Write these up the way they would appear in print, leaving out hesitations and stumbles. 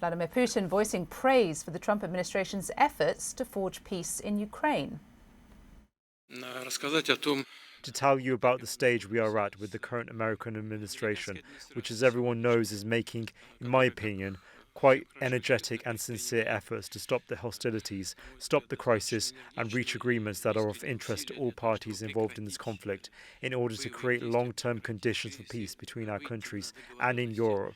Vladimir Putin voicing praise for the Trump administration's efforts to forge peace in Ukraine. To tell you about the stage we are at with the current American administration, which, as everyone knows, is making, in my opinion, quite energetic and sincere efforts to stop the hostilities, stop the crisis, and reach agreements that are of interest to all parties involved in this conflict in order to create long-term conditions for peace between our countries and in Europe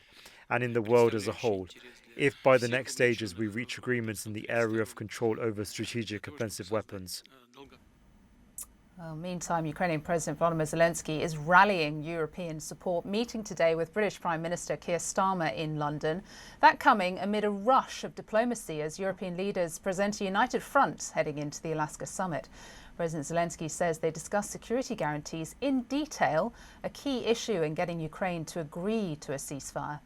and in the world as a whole. If by the next stages we reach agreements in the area of control over strategic offensive weapons. Well, meantime, Ukrainian President Volodymyr Zelensky is rallying European support, meeting today with British Prime Minister Keir Starmer in London. That coming amid a rush of diplomacy as European leaders present a united front heading into the Alaska summit. President Zelensky says they discussed security guarantees in detail, a key issue in getting Ukraine to agree to a ceasefire.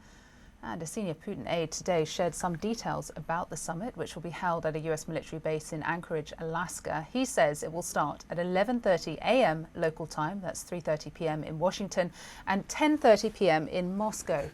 And a senior Putin aide today shared some details about the summit, which will be held at a US military base in Anchorage, Alaska. He says it will start at 11:30 a.m. local time, that's 3:30 p.m. in Washington, and 10:30 p.m. in Moscow.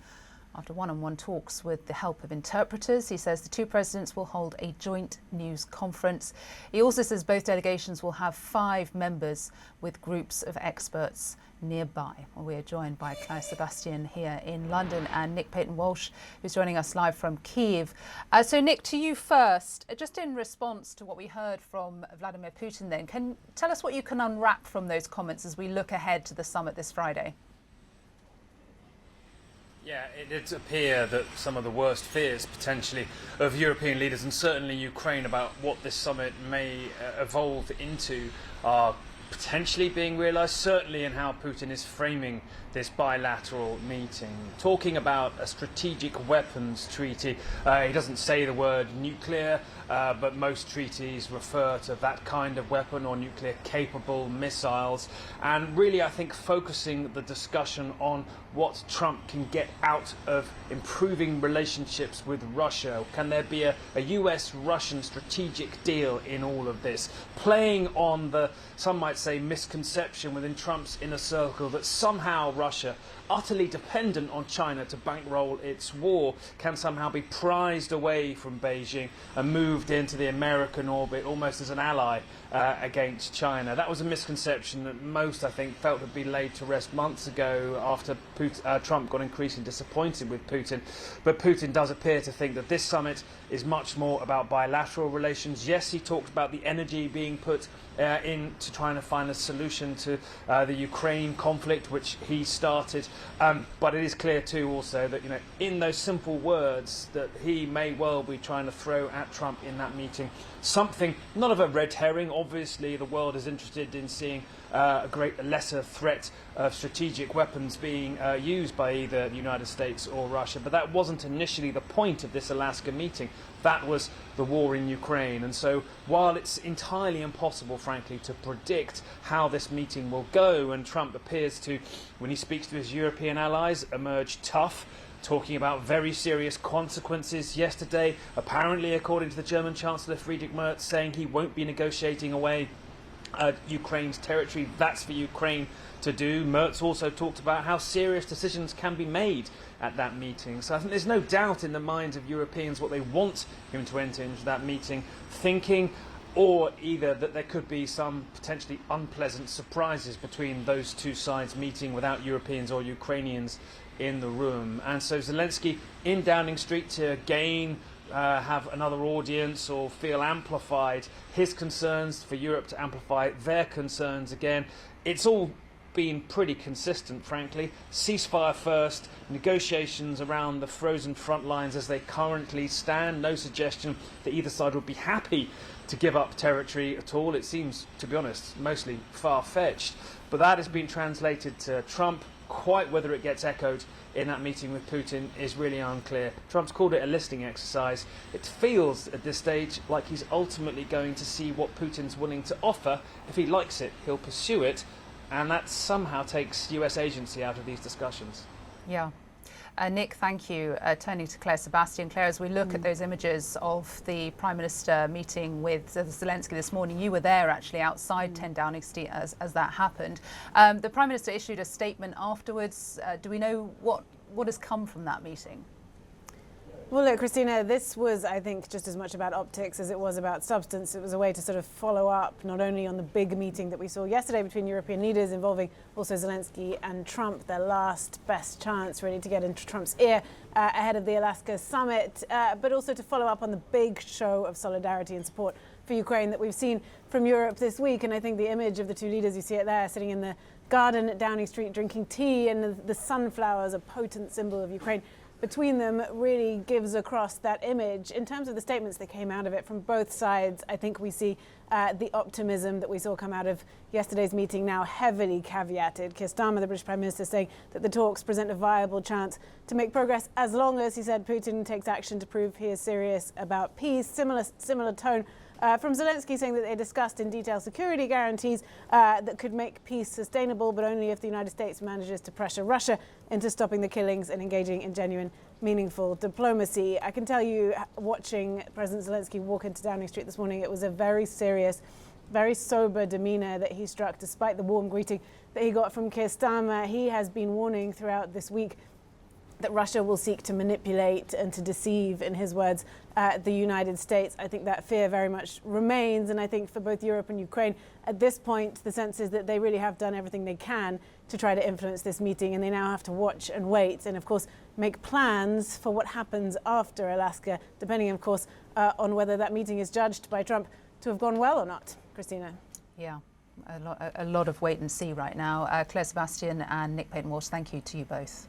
After one-on-one talks with the help of interpreters, he says the two presidents will hold a joint news conference. He also says both delegations will have 5 members with groups of experts nearby. Well, we are joined by Claire Sebastian here in London and Nick Paton-Walsh, who's joining us live from Kyiv. So Nick, to you first, just in response to what we heard from Vladimir Putin then, can tell us what you can unwrap from those comments as we look ahead to the summit this Friday? Yeah, it did appear that some of the worst fears potentially of European leaders and certainly Ukraine about what this summit may evolve into are potentially being realised, certainly in how Putin is framing this bilateral meeting. Talking about a strategic weapons treaty, he doesn't say the word nuclear, but most treaties refer to that kind of weapon or nuclear capable missiles, and really I think focusing the discussion on what Trump can get out of improving relationships with Russia. Can there be a US-Russian strategic deal in all of this? Playing on the, some might say, misconception within Trump's inner circle that somehow Russia, utterly dependent on China to bankroll its war, can somehow be prized away from Beijing and moved into the American orbit almost as an ally against China. That was a misconception that most, I think, felt had been laid to rest months ago after Trump got increasingly disappointed with Putin. But Putin does appear to think that this summit is much more about bilateral relations. Yes, he talked about the energy being put into trying to find a solution to the Ukraine conflict, which he started. But it is clear too also that, you know, in those simple words that he may well be trying to throw at Trump in that meeting something, not of a red herring. Obviously the world is interested in seeing a lesser threat of strategic weapons being used by either the United States or Russia. But that wasn't initially the point of this Alaska meeting. That was the war in Ukraine. And so while it's entirely impossible, frankly, to predict how this meeting will go, and Trump appears to, when he speaks to his European allies, emerge tough, talking about very serious consequences yesterday, apparently, according to the German Chancellor Friedrich Merz, saying he won't be negotiating away Ukraine's territory. That's for Ukraine to do. Merz also talked about how serious decisions can be made at that meeting. So I think there's no doubt in the minds of Europeans what they want him to enter into that meeting thinking, or either that there could be some potentially unpleasant surprises between those two sides meeting without Europeans or Ukrainians in the room. And so Zelensky in Downing Street to again have another audience or feel amplified his concerns, for Europe to amplify their concerns again. It's all been pretty consistent, frankly. Ceasefire first, negotiations around the frozen front lines as they currently stand. No suggestion that either side would be happy to give up territory at all. It seems, to be honest, mostly far-fetched. But that has been translated to Trump. Quite whether it gets echoed in that meeting with Putin is really unclear. Trump's called it a listening exercise. It feels at this stage like he's ultimately going to see what Putin's willing to offer. If he likes it, he'll pursue it, and that somehow takes US agency out of these discussions. Yeah. Nick, thank you. Turning to Claire Sebastian. Claire, as we look at those images of the Prime Minister meeting with Zelensky this morning, you were there actually outside 10 Downing Street as that happened. The Prime Minister issued a statement afterwards. Do we know what has come from that meeting? Well, look, Christina, this was, I think, just as much about optics as it was about substance. It was a way to sort of follow up not only on the big meeting that we saw yesterday between European leaders involving also Zelensky and Trump, their last best chance really to get into Trump's ear ahead of the Alaska summit, but also to follow up on the big show of solidarity and support for Ukraine that we've seen from Europe this week. And I think the image of the two leaders, you see it there, sitting in the garden at Downing Street drinking tea, and the sunflowers, a potent symbol of Ukraine, between them really gives across that image. In terms of the statements that came out of it from both sides, I think we see the optimism that we saw come out of yesterday's meeting now heavily caveated. Keir Starmer, the British Prime Minister, saying that the talks present a viable chance to make progress as long as, he said, Putin takes action to prove he is serious about peace. Similar tone from Zelensky, saying that they discussed in detail security guarantees that could make peace sustainable, but only if the United States manages to pressure Russia into stopping the killings and engaging in genuine, meaningful diplomacy. I can tell you, watching President Zelensky walk into Downing Street this morning, it was a very serious, very sober demeanour that he struck, despite the warm greeting that he got from Keir Starmer. He has been warning throughout this week that Russia will seek to manipulate and to deceive, in his words, the United States. I think that fear very much remains, and I think for both Europe and Ukraine, at this point, the sense is that they really have done everything they can to try to influence this meeting, and they now have to watch and wait, and of course make plans for what happens after Alaska, depending, of course, on whether that meeting is judged by Trump to have gone well or not. Christina. Yeah, a lot of wait and see right now. Claire Sebastian and Nick Payton-Walsh, thank you to you both.